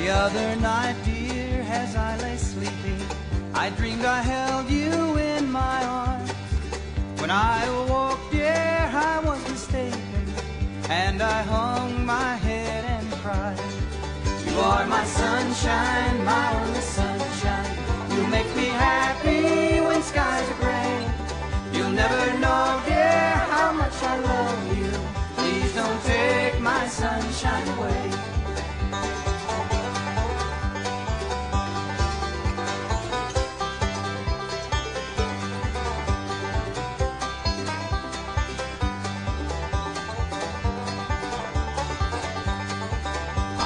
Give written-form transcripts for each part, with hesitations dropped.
The other night, dear, as I lay sleeping, I dreamed I held you in my arms. When I awoke, dear, I was mistaken, and I hung my head and cried. You are my sunshine, my only sunshine. You make me happy when skies are gray. You'll never know, dear, how much I love you. Please don't take my sunshine away.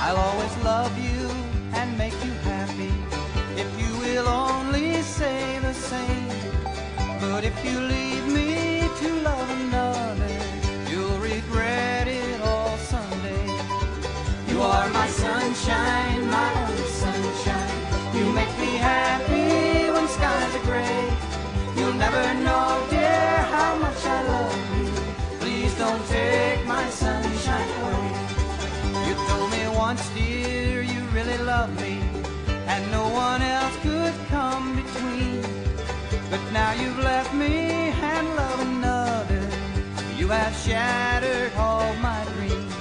I'll always love you and make you happy if you will only say the same. But if you leave me to love another, you'll regret it all someday. You are my sunshine, my only sunshine. You make me happy when skies are gray. You'll never know, dear, how much I love you. Please don't take my sunshine away. You told me once, dear, you really loved me, and no one else could come between. But now you've left me and love another. You have shattered all my dreams.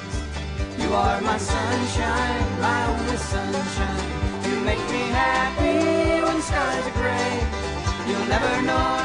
You are my sunshine, my only sunshine. You make me happy when skies are gray. You'll never know,